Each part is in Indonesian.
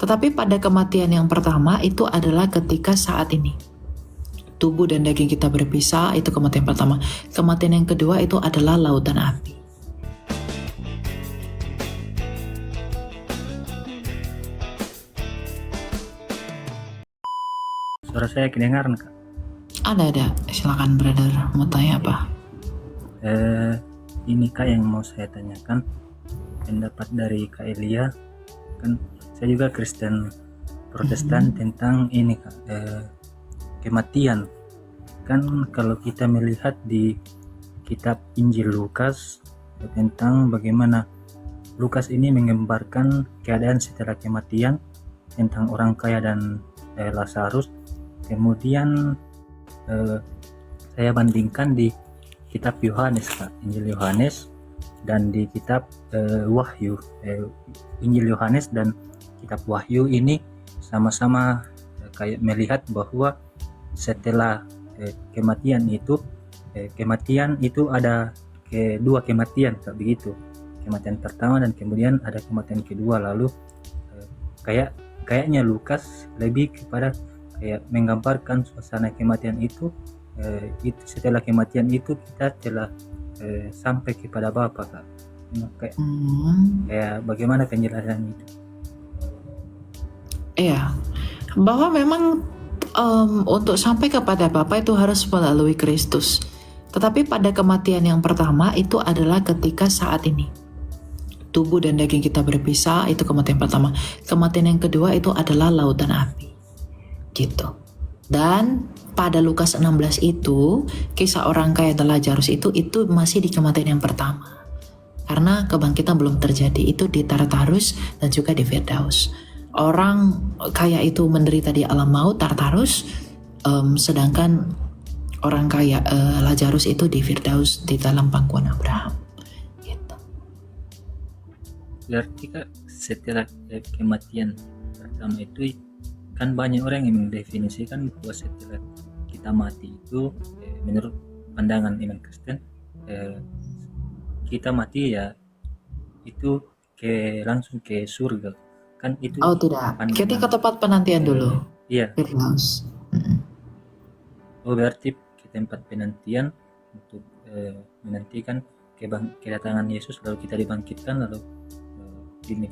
Tetapi pada kematian yang pertama itu adalah ketika saat ini. Tubuh dan daging kita berpisah, itu kematian pertama. Kematian yang kedua itu adalah lautan api. Suara saya kedengaran, Kak? Ada. Silakan brother, mau tanya apa? Ini Kak yang mau saya tanyakan, pendapat dari Kak Elia. Kan saya juga Kristen Protestan tentang ini Kak, kematian. Kan kalau kita melihat di kitab Injil Lukas tentang bagaimana Lukas ini menggambarkan keadaan setelah kematian tentang orang kaya dan Lazarus. Kemudian saya bandingkan di kitab Yohanes, Kak, Injil Yohanes, dan di kitab Wahyu. Injil Yohanes dan kitab Wahyu ini sama-sama kayak melihat bahwa setelah kematian itu ada kedua kematian, Kak, begitu. Kematian pertama dan kemudian ada kematian kedua. Lalu kayaknya Lukas lebih kepada kayak menggambarkan suasana kematian itu setelah kematian itu kita telah sampai kepada Bapa, Kak. Kayak bagaimana penjelasan itu? Iya, bahwa memang untuk sampai kepada Bapa itu harus melalui Kristus. Tetapi pada kematian yang pertama itu adalah ketika saat ini. Tubuh dan daging kita berpisah, itu kematian pertama. Kematian yang kedua itu adalah lautan api. Gitu. Dan pada Lukas 16 itu, kisah orang kaya dan Lazarus itu masih di kematian yang pertama. Karena kebangkitan belum terjadi, itu di Tartarus dan juga di Firdaus. Orang kaya itu menderita di alam maut, Tartarus, sedangkan orang kaya Lazarus itu di Firdaus, di dalam pangkuan Abraham. Gitu. Berarti Kak, setelah kematian pertama itu kan banyak orang yang mendefinisikan bahwa setelah kita mati itu menurut pandangan iman Kristen kita mati ya itu langsung ke surga, kan itu? Oh tidak, kita ke tempat penantian dulu. Iya. Firdaus. Oh berarti ke tempat penantian untuk menantikan kedatangan Yesus, lalu kita dibangkitkan, lalu ini.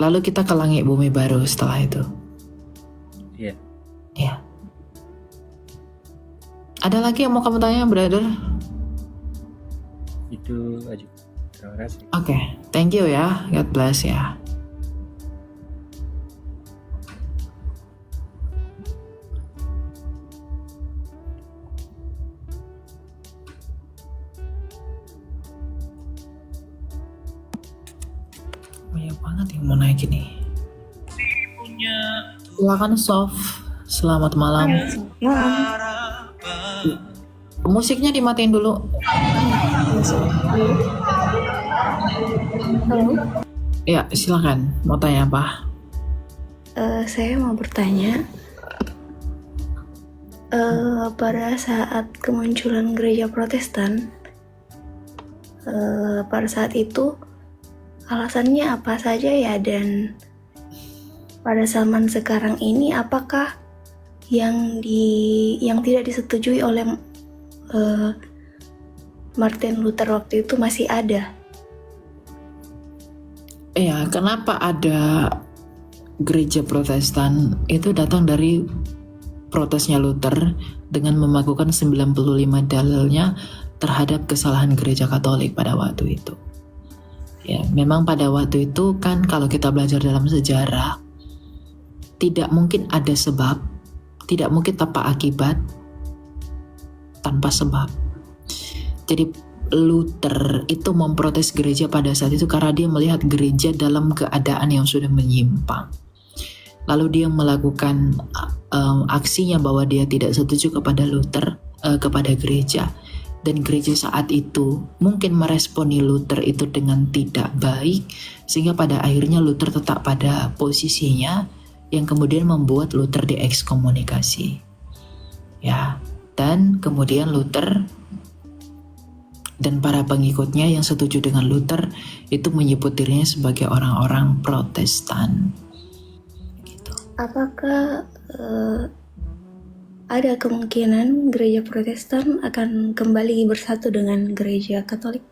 Lalu kita ke langit bumi baru setelah itu. Iya. Iya. Ada lagi yang mau kamu tanya, brother? Itu aja. Terima kasih. Oke, thank you ya. God bless ya. Banyak banget yang mau naik ini. Silakan Sof. Selamat malam. Musiknya dimatiin dulu. Halo, Ya, silakan. Mau tanya apa? saya mau bertanya, pada saat kemunculan gereja Protestan, pada saat itu alasannya apa saja ya, dan pada zaman sekarang ini apakah yang tidak disetujui oleh Martin Luther waktu itu masih ada? Iya, kenapa ada gereja Protestan? Itu datang dari protesnya Luther dengan memakukan 95 dalilnya terhadap kesalahan gereja Katolik pada waktu itu. Ya, memang pada waktu itu kan kalau kita belajar dalam sejarah, tidak mungkin ada sebab, tidak mungkin tanpa akibat, tanpa sebab. Jadi Luther itu memprotes gereja pada saat itu karena dia melihat gereja dalam keadaan yang sudah menyimpang. Lalu dia melakukan aksinya bahwa dia tidak setuju kepada Luther, kepada gereja. Dan gereja saat itu mungkin meresponi Luther itu dengan tidak baik, sehingga pada akhirnya Luther tetap pada posisinya, yang kemudian membuat Luther diekskomunikasi. Ya, dan kemudian Luther dan para pengikutnya yang setuju dengan Luther itu menyebut dirinya sebagai orang-orang Protestan. apakah ada kemungkinan gereja Protestan akan kembali bersatu dengan gereja Katolik?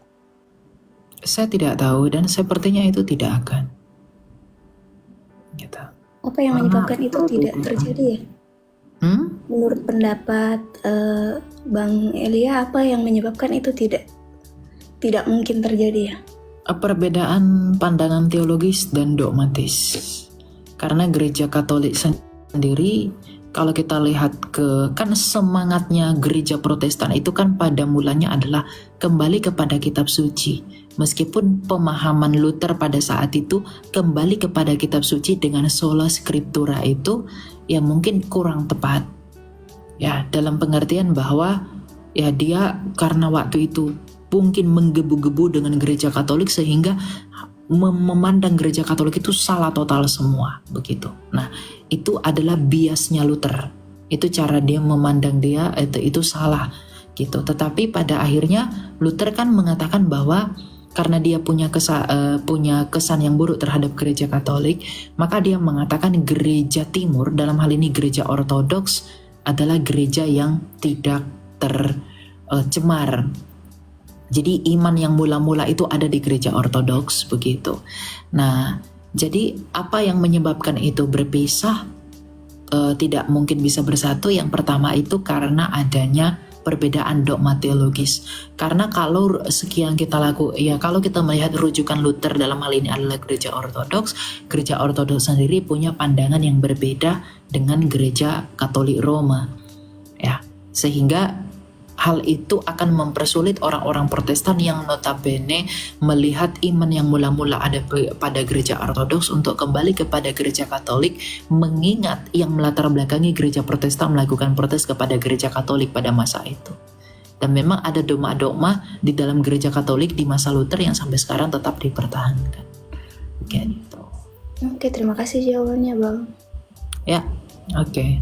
Saya tidak tahu dan sepertinya itu tidak akan. Gitu. Apa yang menyebabkan itu tidak terjadi ya? Menurut pendapat Bang Elia, apa yang menyebabkan itu tidak mungkin terjadi ya? Perbedaan pandangan teologis dan dogmatis. Karena gereja Katolik sendiri, kalau kita lihat kan semangatnya gereja Protestan itu kan pada mulanya adalah kembali kepada kitab suci. Meskipun pemahaman Luther pada saat itu kembali kepada kitab suci dengan sola scriptura itu ya mungkin kurang tepat. Ya, dalam pengertian bahwa ya dia karena waktu itu mungkin menggebu-gebu dengan gereja Katolik sehingga memandang gereja Katolik itu salah total semua begitu. Nah, itu adalah biasnya Luther. Itu cara dia memandang dia itu salah gitu. Tetapi pada akhirnya Luther kan mengatakan bahwa karena dia punya kesan yang buruk terhadap gereja Katolik, maka dia mengatakan gereja Timur, dalam hal ini gereja Ortodoks, adalah gereja yang tidak tercemar. Jadi iman yang mula-mula itu ada di gereja Ortodoks begitu. Nah, jadi apa yang menyebabkan itu berpisah, tidak mungkin bisa bersatu? Yang pertama itu karena adanya perbedaan dogma teologis. Karena kalau sekian kita kalau kita melihat rujukan Luther dalam hal ini adalah gereja Ortodoks sendiri punya pandangan yang berbeda dengan gereja Katolik Roma. Ya, sehingga hal itu akan mempersulit orang-orang Protestan yang notabene melihat iman yang mula-mula ada pada gereja Ortodoks untuk kembali kepada gereja Katolik, mengingat yang melatar belakangi gereja Protestan melakukan protes kepada gereja Katolik pada masa itu. Dan memang ada dogma-dogma di dalam gereja Katolik di masa Luther yang sampai sekarang tetap dipertahankan. Gitu. Oke, terima kasih jawabannya, Bang. Ya, oke.